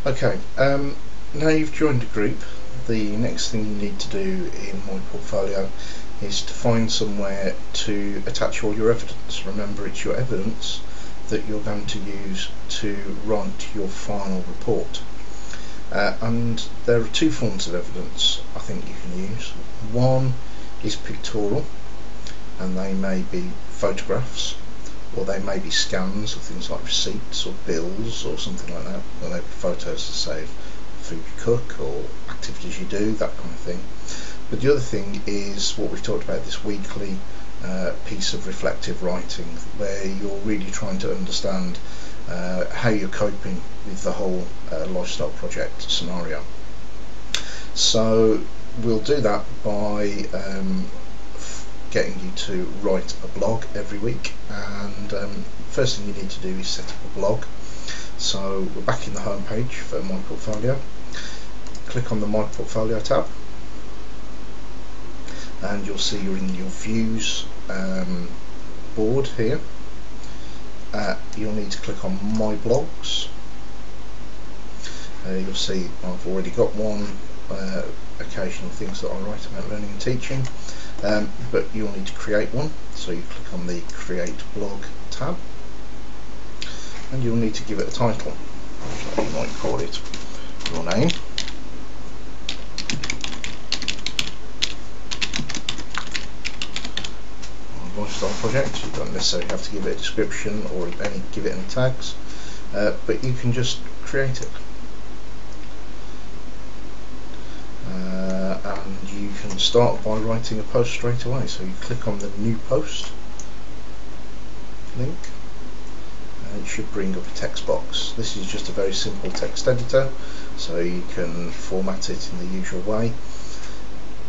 Okay, now you've joined a group, the next thing you need to do in My Portfolio is to find somewhere to attach all your evidence. Remember, it's your evidence that you're going to use to write your final report. And there are two forms of evidence I think you can use. One is pictorial, and they may be photographs, or they may be scans of things like receipts or bills or something like that. Or they may be photos to say food you cook or activities you do, that kind of thing. But the other thing is what we've talked about, this weekly piece of reflective writing, where you're really trying to understand how you're coping with the whole lifestyle project scenario. So we'll do that by getting you to write a blog every week, and first thing you need to do is set up a blog. So we're back in the home page for My Portfolio. Click on the My Portfolio tab and you'll see you're in your views board here. You'll need to click on My Blogs. You'll see I've already got one, occasional things that I write about learning and teaching, but you'll need to create one, so you click on the Create Blog tab and you'll need to give it a title. So you might call it your name, lifestyle project. You don't necessarily have to give it a description or give it any tags, but you can just create it. And you can start by writing a post straight away. So you click on the New Post link and it should bring up a text box. This is just a very simple text editor, so you can format it in the usual way.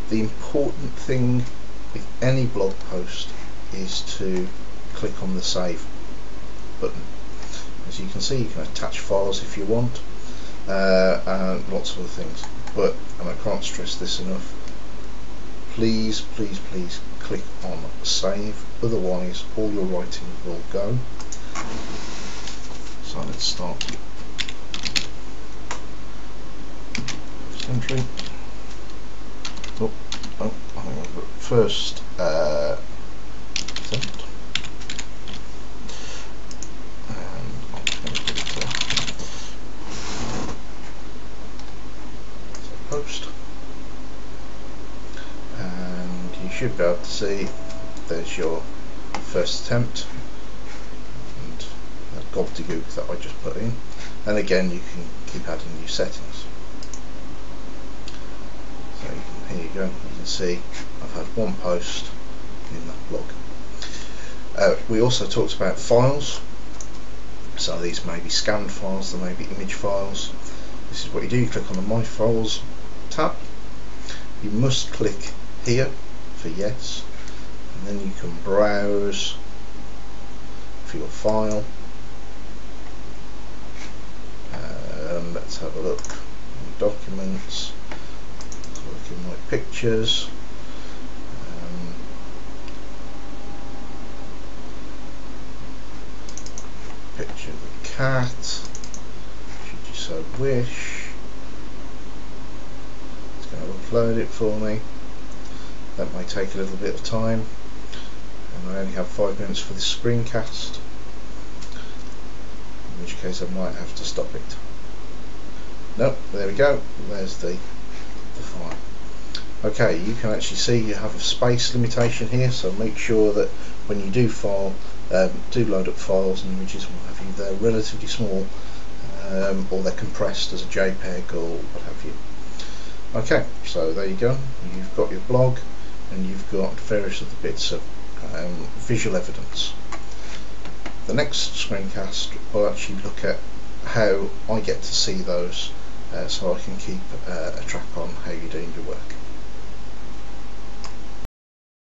The important thing with any blog post is to click on the Save button. As you can see, you can attach files if you want, and lots of other things. But, and I can't stress this enough, please click on Save, otherwise all your writing will go. So let's start entry. I think I've got first attempt, and I'm going to put it post, and you should be able to see there's your first attempt and that gobbledygook that I just put in, and again you can keep adding new settings. So here you go, you can see I've had one post in that blog. We also talked about files, so these may be scanned files, there may be image files. This is what you do, you click on the My Files tab, you must click here for yes, and then you can browse for your file. Let's have a look in documents, let's look in my pictures. Picture of the cat, should you so wish. It's going to upload it for me. That may take a little bit of time, and I only have 5 minutes for this screencast, in which case I might have to stop it. Nope, there we go, there's the file. Okay, you can actually see you have a space limitation here, so make sure that when you do do load up files and images and what have you, they're relatively small, or they're compressed as a JPEG or what have you. Okay, so there you go, you've got your blog and you've got various other bits of visual evidence. The next screencast will actually look at how I get to see those, so I can keep a track on how you're doing your work.